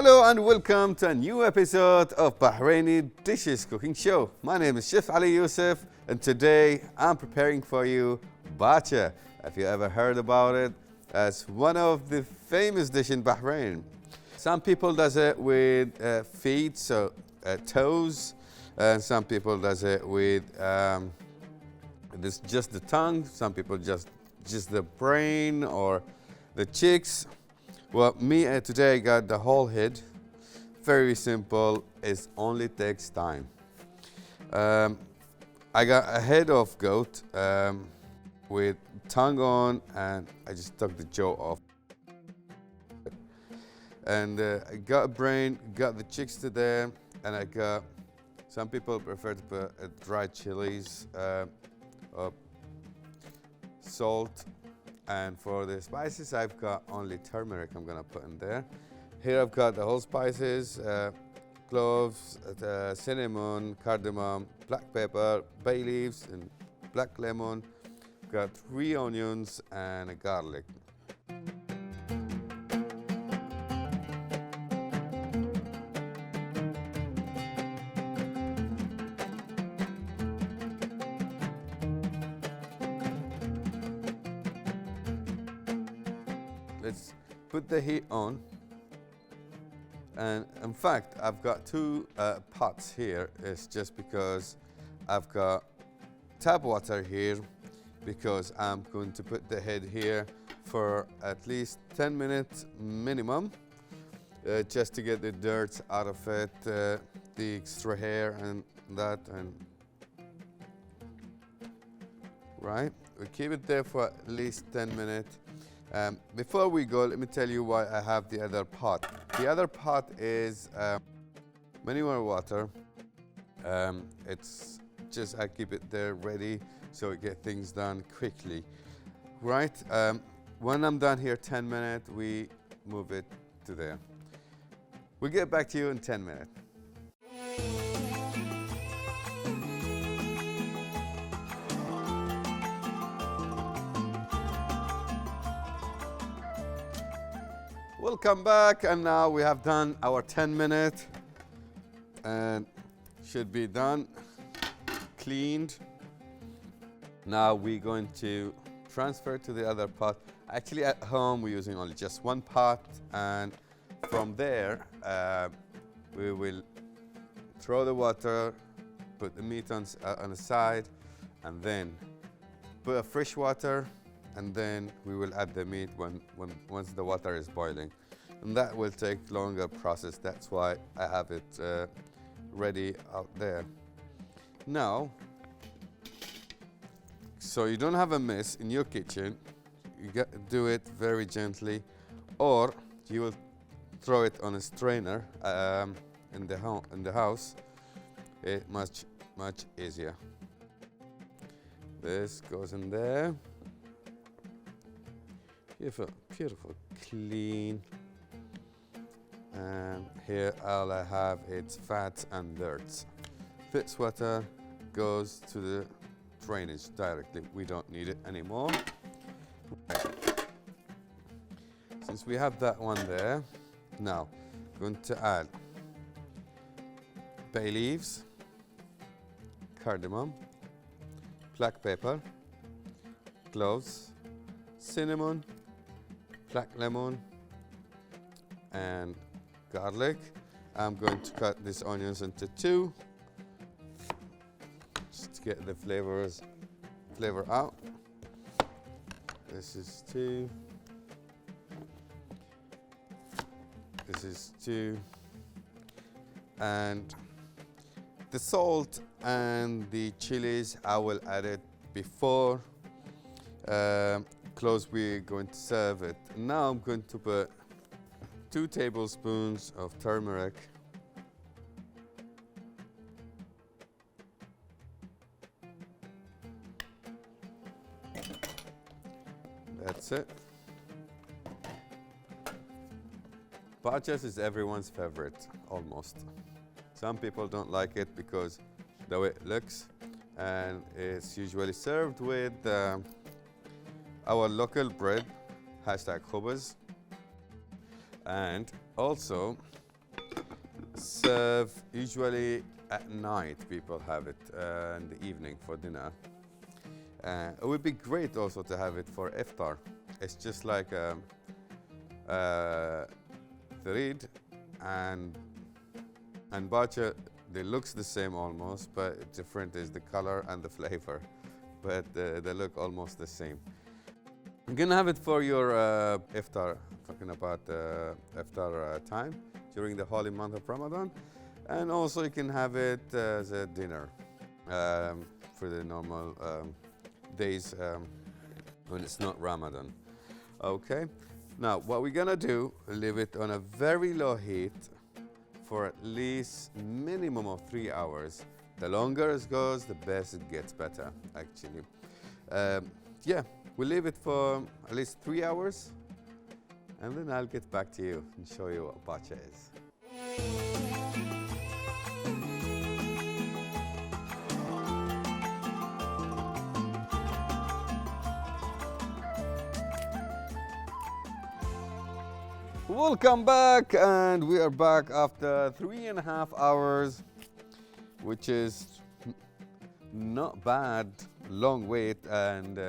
Hello and welcome to a new episode of Bahraini Dishes cooking show. My name is Chef Ali Yousif and today I'm preparing for you bacha. Have you ever heard about it? It's one of the famous dishes in Bahrain. Some people does it with feet, so toes, and some people does it with just the tongue. Some people just the brain or the cheeks. Well, me today I got the whole head. Very simple. It only takes time. I got a head of goat with tongue on, and I just took the jaw off. And I got a brain, got the chicks to there, and I got. Some people prefer to put dried chilies, salt. And for the spices, I've got only turmeric I'm gonna put in there. Here I've got the whole spices, cloves, cinnamon, cardamom, black pepper, bay leaves, and black lemon. Got 3 onions and a garlic. Let's put the heat on, and in fact I've got 2 pots here. It's just because I've got tap water here because I'm going to put the head here for at least 10 minutes minimum, just to get the dirt out of it, the extra hair and that, and right, we keep it there for at least 10 minutes. Before we go, let me tell you why I have the other pot. The other pot is manure water. It's just I keep it there ready so I get things done quickly. Right? When I'm done here, 10 minutes, we move it to there. We'll get back to you in 10 minutes. Welcome back, and now we have done our 10 minutes and should be done, cleaned. Now we're going to transfer to the other pot. Actually at home we're using only just 1 pot, and from there we will throw the water, put the meat on the side, and then put a fresh water, and then we will add the meat once the water is boiling, and that will take longer process. That's why I have it ready out there. Now, so you don't have a mess in your kitchen, you got to do it very gently, or you will throw it on a strainer in the house. It's much easier. This goes in there. Beautiful, clean. And here all I have is fat and dirt. This water goes to the drainage directly. We don't need it anymore. Right. Since we have that one there, now going to add bay leaves, cardamom, black pepper, cloves, cinnamon, black lemon, and garlic. I'm going to cut these onions into 2 just to get the flavor out. This is 2. This is 2. And the salt and the chilies I will add it before close we're going to serve it. Now I'm going to put 2 tablespoons of turmeric, that's it. Bachas is everyone's favorite, almost. Some people don't like it because the way it looks, and it's usually served with our local bread, #khubz. And also serve usually at night. People have it in the evening for dinner. It would be great also to have it for iftar. It's just like tharid and bacha. They looks the same almost, but different is the color and the flavor. But they look almost the same. You can have it for your iftar, talking about iftar time during the holy month of Ramadan. And also you can have it as a dinner for the normal days when it's not Ramadan. Okay, now what we're gonna do, leave it on a very low heat for at least minimum of 3 hours. The longer it goes, the best it gets better, actually. Yeah, we'll leave it for at least 3 hours, and then I'll get back to you and show you what bacha is. Welcome back, and we are back after 3.5 hours, which is not bad. Long wait, and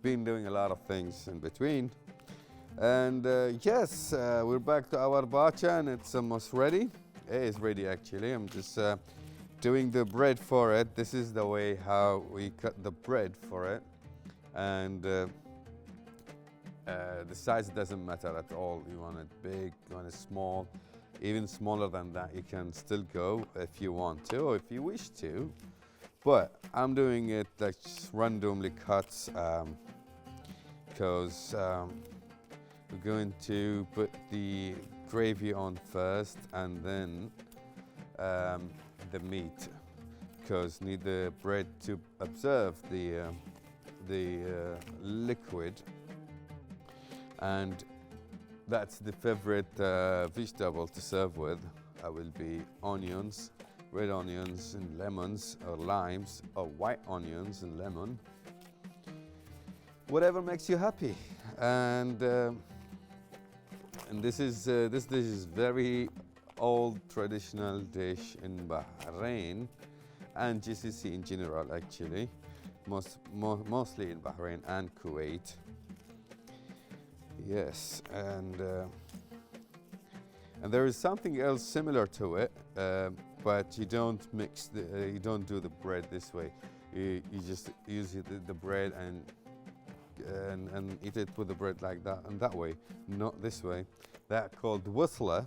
been doing a lot of things in between. And yes, we're back to our bacha, and it's almost ready. It is ready actually. I'm just doing the bread for it. This is the way how we cut the bread for it, and the size doesn't matter at all. You want it big, you want it small, even smaller than that you can still go if you want to or if you wish to. But I'm doing it like randomly cuts because we're going to put the gravy on first and then the meat, because need the bread to absorb the liquid. And that's the favorite vegetable to serve with. I will be onions, red onions and lemons, or limes, or white onions and lemon. Whatever makes you happy. And this dish is very old traditional dish in Bahrain and GCC in general, actually, mostly in Bahrain and Kuwait. Yes, and there is something else similar to it, but you don't mix you don't do the bread this way. You just use the bread and eat it with the bread like that, and that way, not this way. That called wasla.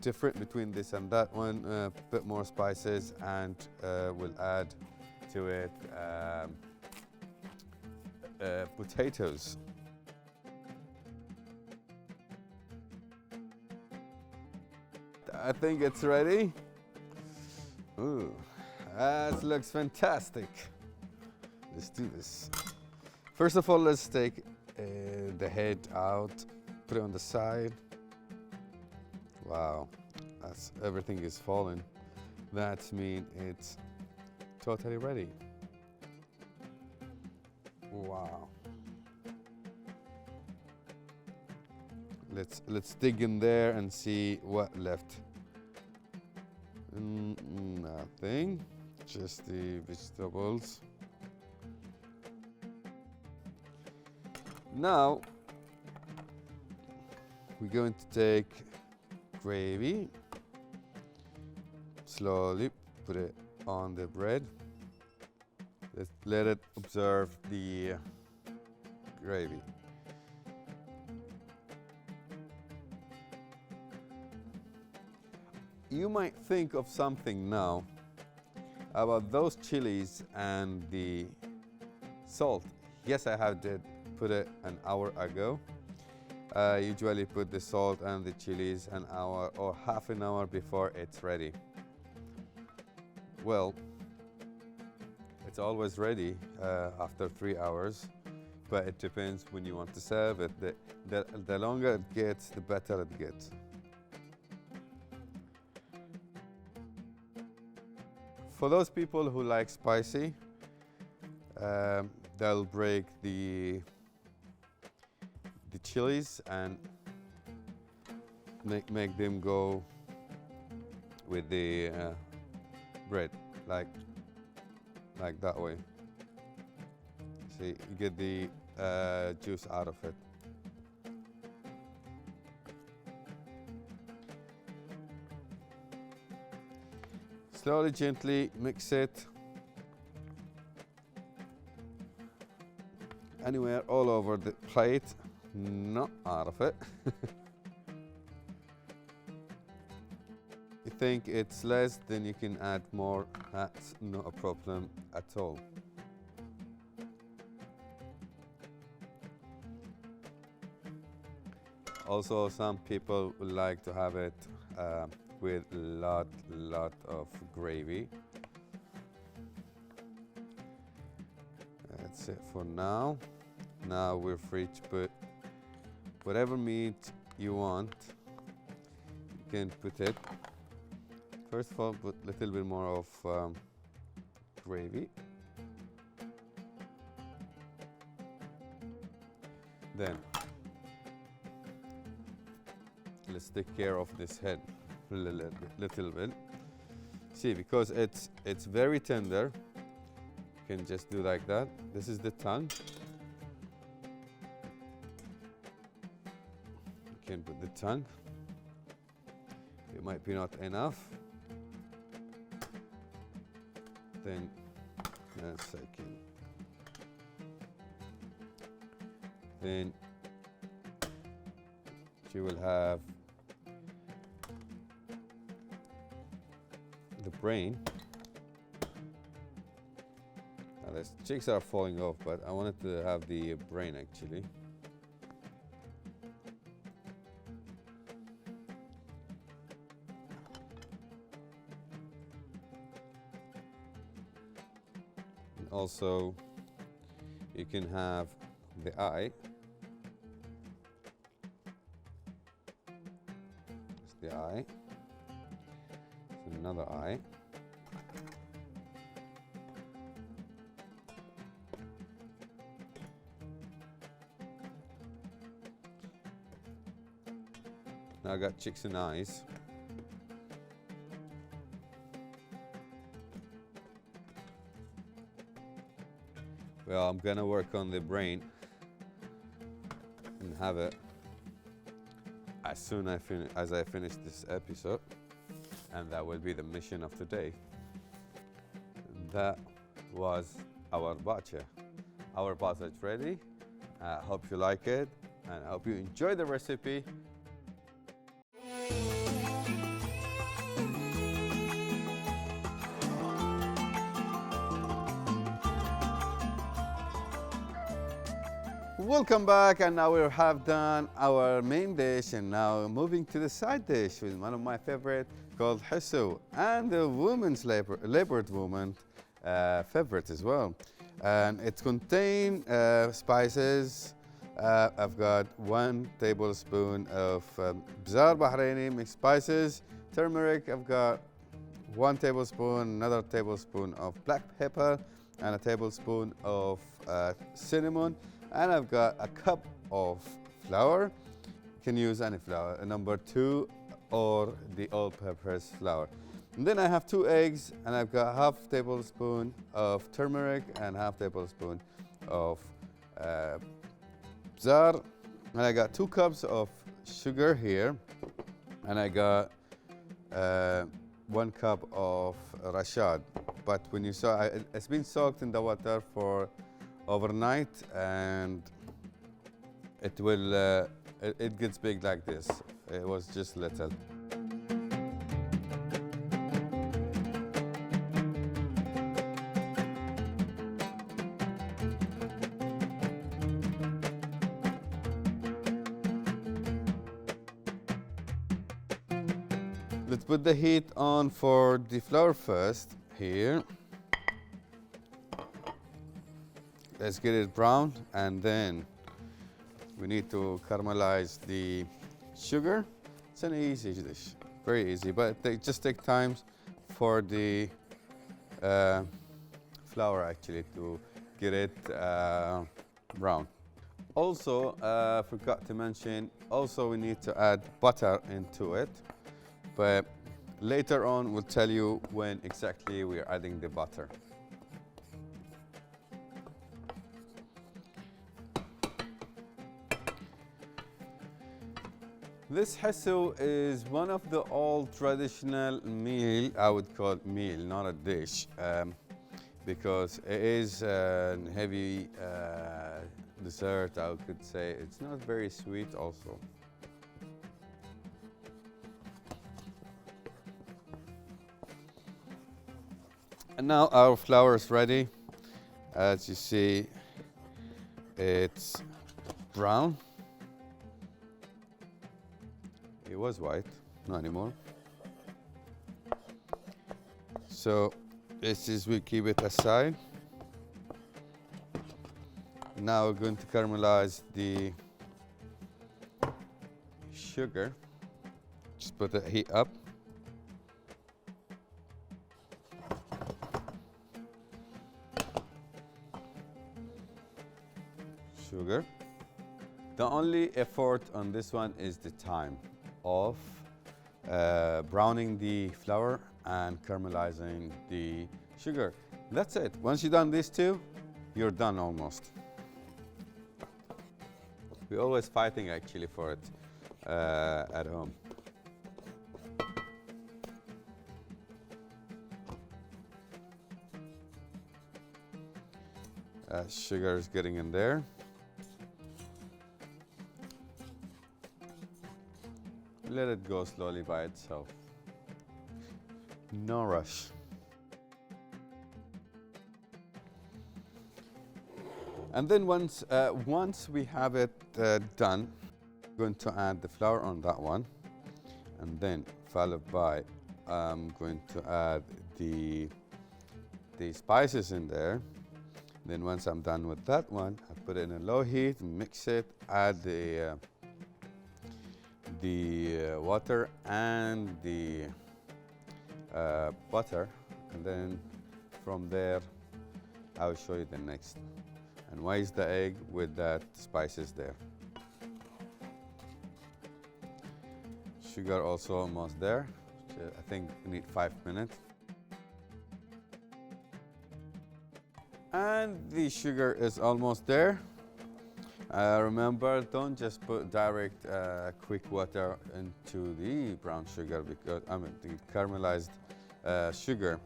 Different between this and that one. Bit more spices, and we'll add to it potatoes. I think it's ready. Ooh, that looks fantastic. Let's do this. First of all, let's take the head out, put it on the side. Wow, everything is falling. That means it's totally ready. Wow. Let's dig in there and see what left. Nothing, just the vegetables. Now we're going to take gravy, slowly put it on the bread. Let's let it absorb the gravy. You might think of something now about those chilies and the salt. Yes, I have did put it an hour ago. I usually put the salt and the chilies an hour or half an hour before it's ready. Well, it's always ready after 3 hours, but it depends when you want to serve it. The longer it gets, the better it gets. For those people who like spicy, they'll break the chilies and make them go with the bread, like that way. See, you get the juice out of it. Slowly, gently mix it. Anywhere, all over the plate, not out of it. You think it's less, then you can add more. That's not a problem at all. Also, some people would like to have it with lot of gravy. That's it for now. Now we're free to put whatever meat you want. You can put it. First of all, put a little bit more of gravy. Then let's take care of this head a little bit. See, because it's very tender, you can just do like that. This is the tongue. You can put the tongue. It might be not enough. Then, a second. Then you will have the brain. Now the cheeks are falling off, but I wanted to have the brain actually. And also, you can have the eye. It's the eye. Another eye. Now I got cheeks and eyes. Well, I'm gonna work on the brain and have it as soon as I finish this episode. And that will be the mission of today. That was our bacha. Our bacha is ready. I hope you like it, and I hope you enjoy the recipe. Welcome back, and now we have done our main dish, and now moving to the side dish with one of my favorite called hisu, and the woman's labored woman favorite as well. And it contains spices. I've got 1 tablespoon of Bzar Bahraini mixed spices, turmeric. I've got 1 tablespoon, another tablespoon of black pepper, and a tablespoon of cinnamon. And I've got a cup of flour. You can use any flour, number 2 or the all-purpose flour. And then I have 2 eggs, and I've got half tablespoon of turmeric and half tablespoon of bzar. And I got 2 cups of sugar here, and I got 1 cup of rashad. But when you saw, it's been soaked in the water for overnight, and it will it gets big like this. It was just little. Let's put the heat on for the flour first here. Let's get it brown, and then we need to caramelize the sugar. It's an easy dish, very easy, but it just takes time for the flour actually to get it brown. Also, forgot to mention, also we need to add butter into it, but later on we'll tell you when exactly we're adding the butter. This hasso is one of the old traditional meal, I would call it meal, not a dish, because it is a heavy dessert, I could say. It's not very sweet also. And now our flour is ready. As you see, it's brown. It was white, not anymore. So this is, we keep it aside. Now we're going to caramelize the sugar. Just put the heat up. Sugar. The only effort on this one is the time of browning the flour and caramelizing the sugar. That's it. Once you've done these two, you're done almost. We're always fighting actually for it at home. Sugar is getting in there. Let it go slowly by itself. No rush. And then once we have it done, I'm going to add the flour on that one, and then followed by I'm going to add the spices in there. Then once I'm done with that one, I put it in a low heat, mix it, add the water and the butter, and then from there I will show you the next. And white the egg with that spices there. Sugar also almost there. I think we need 5 minutes. And the sugar is almost there. Remember, don't just put direct quick water into the brown sugar, because the caramelized sugar,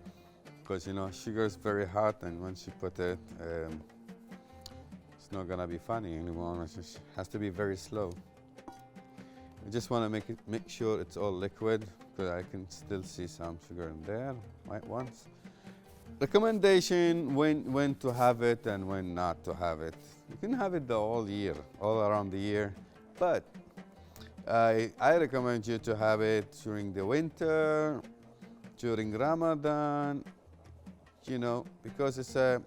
because you know sugar is very hot, and once you put it, it's not gonna be funny anymore. It just has to be very slow. I just want to make sure it's all liquid, because I can still see some sugar in there, white ones. Recommendation when to have it and when not to have it. You can have it the whole year, all around the year, but I recommend you to have it during the winter, during Ramadan, you know, because it's a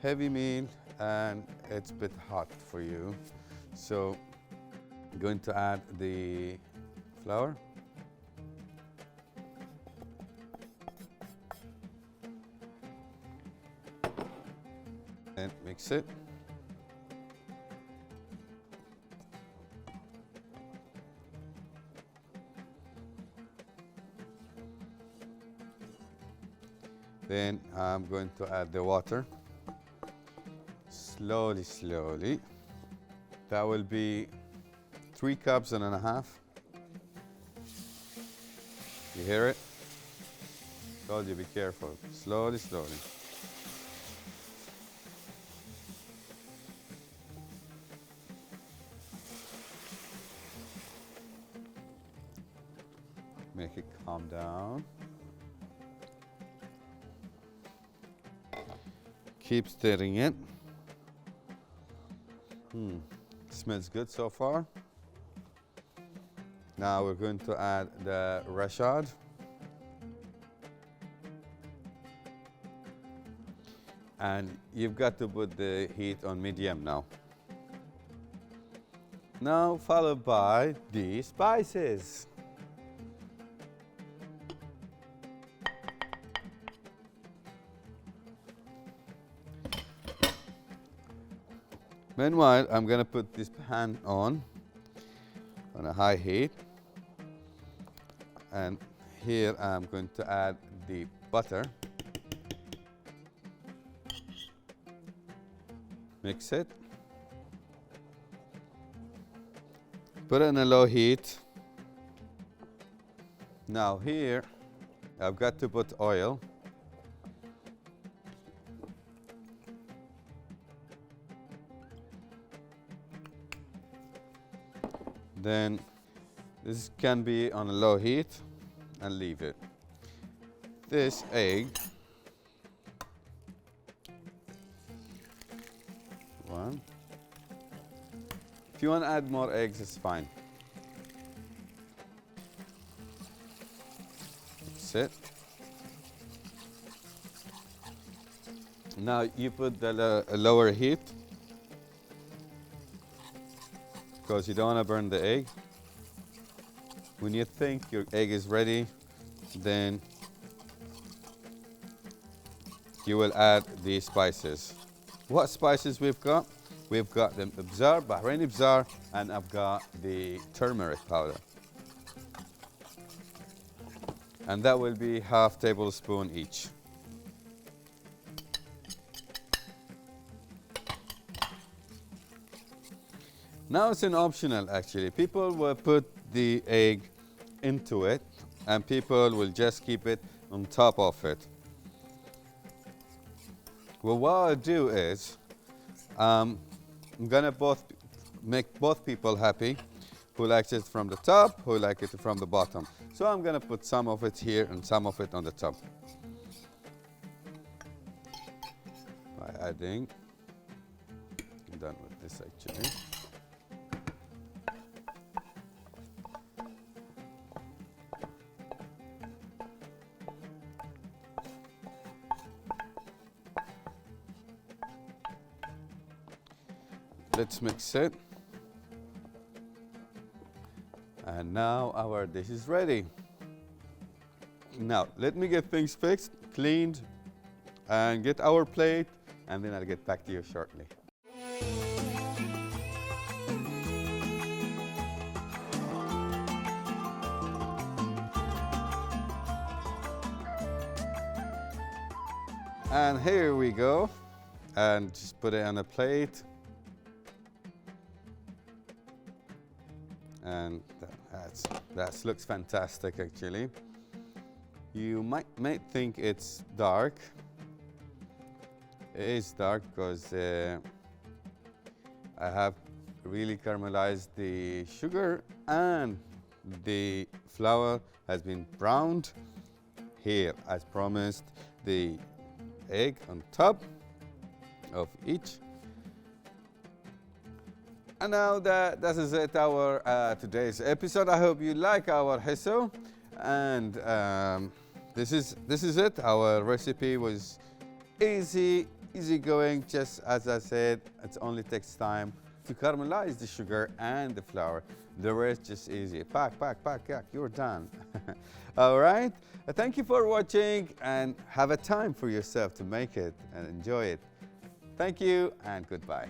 heavy meal and it's a bit hot for you. So I'm going to add the flour. And mix it. Then I'm going to add the water. Slowly, slowly. That will be 3 cups and a half. You hear it? Told you, be careful. Slowly, slowly. Make it calm down. Keep stirring it. Smells good so far. Now we're going to add the rashad. And you've got to put the heat on medium now. Now followed by the spices. Meanwhile, I'm gonna put this pan on a high heat. And here I'm going to add the butter. Mix it. Put it on a low heat. Now here, I've got to put oil. Then this can be on a low heat and leave it. This egg, one. If you want to add more eggs, it's fine. That's it. Now you put the lower heat because you don't want to burn the egg. When you think your egg is ready, then you will add the spices. What spices we've got? We've got the Ibzar, Bahraini Ibzar, and I've got the turmeric powder. And that will be half tablespoon each. Now it's an optional actually. People will put the egg into it and people will just keep it on top of it. Well, what I'll do is I'm gonna make both people happy, who likes it from the top, who like it from the bottom. So I'm gonna put some of it here and some of it on the top. By adding, I'm done with this actually. Let's mix it. And now our dish is ready. Now, let me get things fixed, cleaned, and get our plate, and then I'll get back to you shortly. And here we go. And just put it on a plate. And that looks fantastic actually. You might think it's dark. It is dark because I have really caramelized the sugar and the flour has been browned. Here, as promised, the egg on top of each. And now that is it, our today's episode. I hope you like our hisso, and this is it. Our recipe was easy going. Just as I said, it only takes time to caramelize the sugar and the flour. The rest just easy. Pack, you're done. All right. Thank you for watching, and have a time for yourself to make it and enjoy it. Thank you, and goodbye.